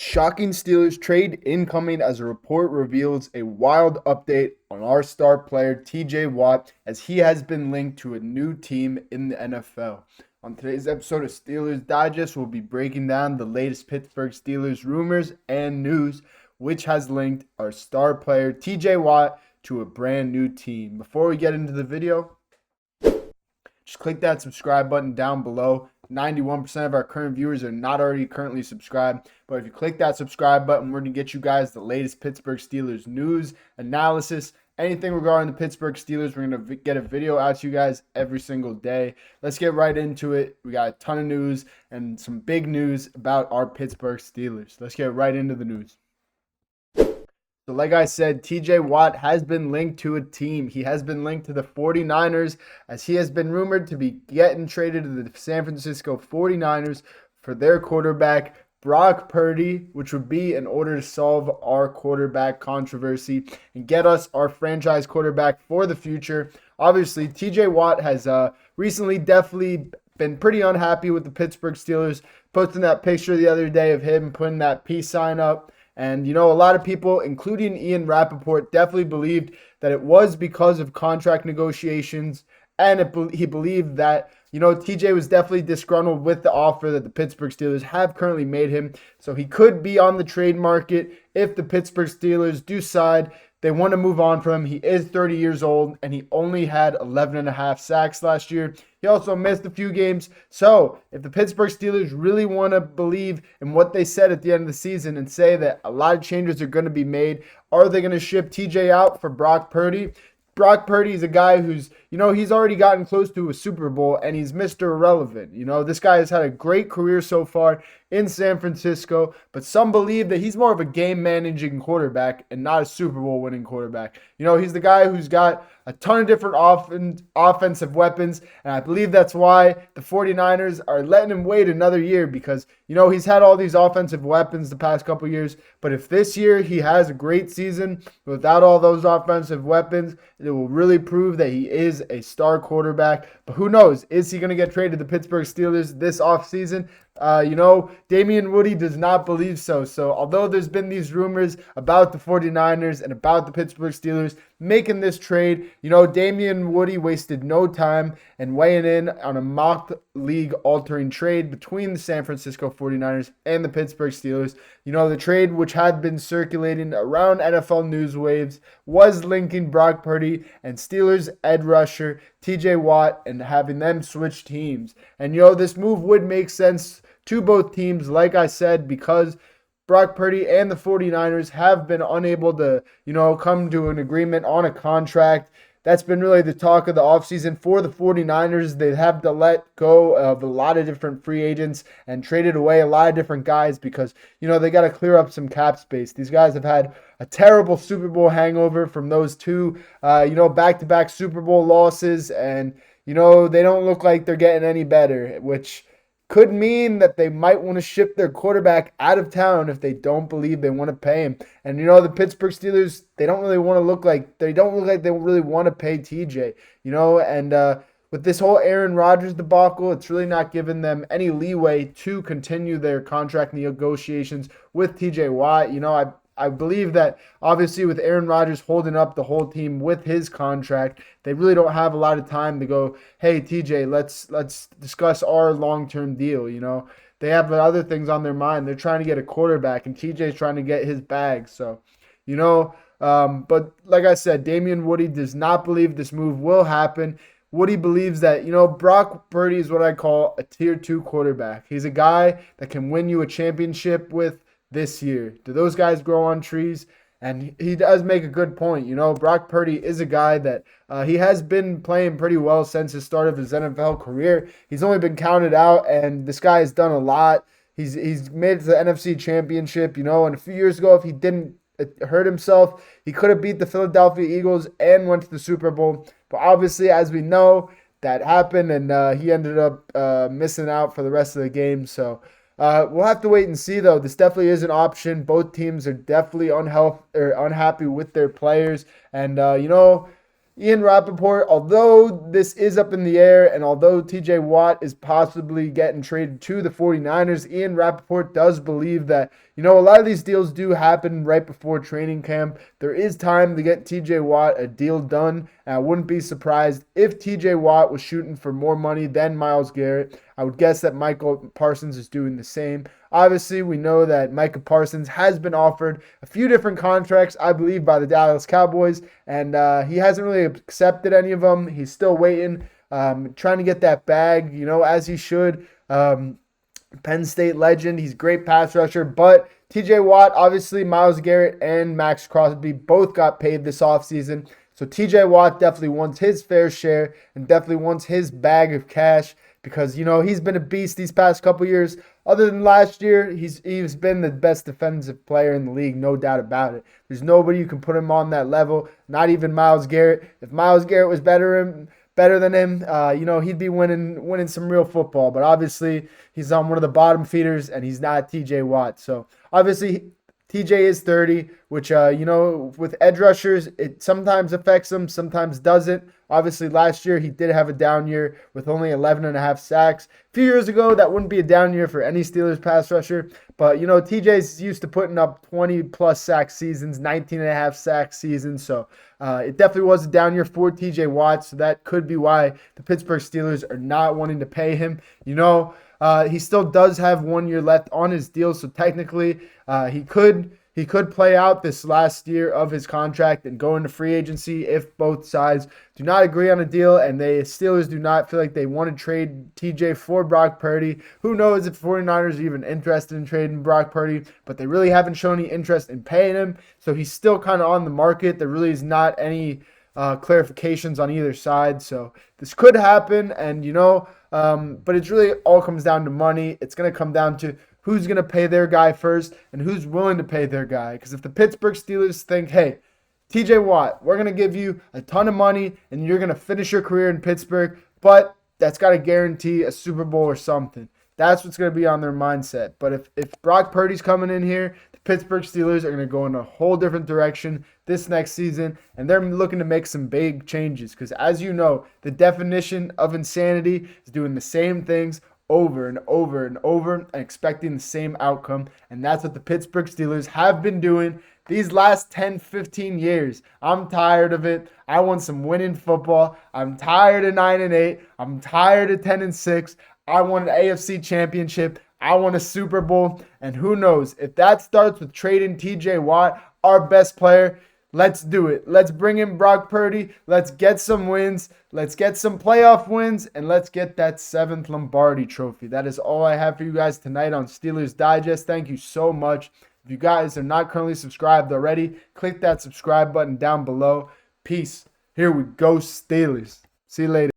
Shocking Steelers trade incoming as a report reveals a wild update on our star player TJ Watt as he has been linked to a new team in the NFL. On today's episode of Steelers Digest, we'll be breaking down the latest Pittsburgh Steelers rumors and news, which has linked our star player TJ Watt to a brand new team. Before we get into the video, just click that subscribe button down below. 91% of our current viewers are not already currently subscribed. But if you click that subscribe button, we're going to get you guys the latest Pittsburgh Steelers news, analysis, anything regarding the Pittsburgh Steelers. We're going to get a video out to you guys every single day. Let's get right into it. We got a ton of news and some big news about our Pittsburgh Steelers. Let's get right into the news. So like I said, TJ Watt has been linked to a team. He has been linked to the 49ers as he has been rumored to be getting traded to the San Francisco 49ers for their quarterback, Brock Purdy, which would be in order to solve our quarterback controversy and get us our franchise quarterback for the future. Obviously, TJ Watt has recently definitely been pretty unhappy with the Pittsburgh Steelers, posting that picture the other day of him putting that peace sign up. And, a lot of people, including Ian Rappaport, definitely believed that it was because of contract negotiations. And he believed that, TJ was definitely disgruntled with the offer that the Pittsburgh Steelers have currently made him. So he could be on the trade market if the Pittsburgh Steelers decide they want to move on from him. He is 30 years old, and he only had 11 and a half sacks last year. He also missed a few games. So if the Pittsburgh Steelers really want to believe in what they said at the end of the season and say that a lot of changes are going to be made, are they going to ship TJ out for Brock Purdy? Brock Purdy is a guy who's, he's already gotten close to a Super Bowl, and he's Mr. Irrelevant. This guy has had a great career so far in San Francisco, but some believe that he's more of a game-managing quarterback and not a Super Bowl winning quarterback. He's the guy who's got a ton of different offensive weapons, and I believe that's why the 49ers are letting him wait another year because, he's had all these offensive weapons the past couple years, but if this year he has a great season without all those offensive weapons, it will really prove that he is a star quarterback. But who knows? Is he going to get traded to the Pittsburgh Steelers this offseason? Damian Woody does not believe so. So although there's been these rumors about the 49ers and about the Pittsburgh Steelers making this trade, Damian Woody wasted no time and weighing in on a mock league altering trade between the San Francisco 49ers and the Pittsburgh Steelers. The trade which had been circulating around NFL news waves was linking Brock Purdy and Steelers edge rusher TJ Watt and having them switch teams. And this move would make sense to both teams, like I said, because Brock Purdy and the 49ers have been unable to, come to an agreement on a contract. That's been really the talk of the offseason for the 49ers. They have to let go of a lot of different free agents and traded away a lot of different guys because, they got to clear up some cap space. These guys have had a terrible Super Bowl hangover from those two, back-to-back Super Bowl losses. And, they don't look like they're getting any better, which could mean that they might want to ship their quarterback out of town if they don't believe they want to pay him. And the Pittsburgh Steelers, they don't really look like they really want to pay TJ, and with this whole Aaron Rodgers debacle, it's really not giving them any leeway to continue their contract negotiations with TJ Watt. I believe that obviously with Aaron Rodgers holding up the whole team with his contract, they really don't have a lot of time to go, hey, TJ, let's discuss our long-term deal. They have other things on their mind. They're trying to get a quarterback, and TJ's trying to get his bag. So, but like I said, Damian Woody does not believe this move will happen. Woody believes that, Brock Purdy is what I call a tier 2 quarterback. He's a guy that can win you a championship with this year. Do those guys grow on trees? And he does make a good point. Brock Purdy is a guy that he has been playing pretty well since the start of his NFL career. He's only been counted out, and this guy has done a lot. He's made it to the NFC Championship, and a few years ago, if he didn't hurt himself, he could have beat the Philadelphia Eagles and went to the Super Bowl. But obviously, as we know, that happened, and he ended up missing out for the rest of the game. So we'll have to wait and see, though. This definitely is an option. Both teams are definitely unhappy with their players. And, Ian Rappaport, although this is up in the air and although TJ Watt is possibly getting traded to the 49ers, Ian Rappaport does believe that, a lot of these deals do happen right before training camp. There is time to get TJ Watt a deal done. And I wouldn't be surprised if TJ Watt was shooting for more money than Myles Garrett. I would guess that Michael Parsons is doing the same. Obviously, we know that Micah Parsons has been offered a few different contracts, I believe, by the Dallas Cowboys, and he hasn't really accepted any of them. He's still waiting, trying to get that bag, as he should. Penn State legend. He's a great pass rusher, but TJ Watt, obviously, Myles Garrett and Max Crosby both got paid this offseason. So TJ Watt definitely wants his fair share and definitely wants his bag of cash because, he's been a beast these past couple years. Other than last year, he's been the best defensive player in the league, no doubt about it. There's nobody who can put him on that level, not even Myles Garrett. If Myles Garrett was better than him, he'd be winning some real football. But obviously, he's on one of the bottom feeders, and he's not TJ Watt. So obviously, TJ is 30, which, with edge rushers, it sometimes affects him, sometimes doesn't. Obviously, last year, he did have a down year with only 11.5 sacks. A few years ago, that wouldn't be a down year for any Steelers pass rusher. But, TJ's used to putting up 20-plus sack seasons, 19.5 sack seasons. So it definitely was a down year for TJ Watt. So that could be why the Pittsburgh Steelers are not wanting to pay him. He still does have 1 year left on his deal, so technically he could play out this last year of his contract and go into free agency if both sides do not agree on a deal and the Steelers do not feel like they want to trade TJ for Brock Purdy. Who knows if 49ers are even interested in trading Brock Purdy, but they really haven't shown any interest in paying him, so he's still kind of on the market. There really is not any clarifications on either side, so this could happen, and but it's really all comes down to money. It's going to come down to who's going to pay their guy first and who's willing to pay their guy. Because if the Pittsburgh Steelers think, hey, TJ Watt, we're going to give you a ton of money and you're going to finish your career in Pittsburgh, but that's got to guarantee a Super Bowl or something. That's what's going to be on their mindset. But if Brock Purdy's coming in here, the Pittsburgh Steelers are going to go in a whole different direction this next season, and they're looking to make some big changes because, as you know, the definition of insanity is doing the same things over and over and over and expecting the same outcome, and that's what the Pittsburgh Steelers have been doing these last 10, 15 years. I'm tired of it. I want some winning football. I'm tired of 9-8. I'm tired of 10-6. I want an AFC championship. I want a Super Bowl. And who knows, if that starts with trading TJ Watt, our best player, let's do it. Let's bring in Brock Purdy. Let's get some wins. Let's get some playoff wins. And let's get that 7th Lombardi trophy. That is all I have for you guys tonight on Steelers Digest. Thank you so much. If you guys are not currently subscribed already, click that subscribe button down below. Peace. Here we go, Steelers. See you later.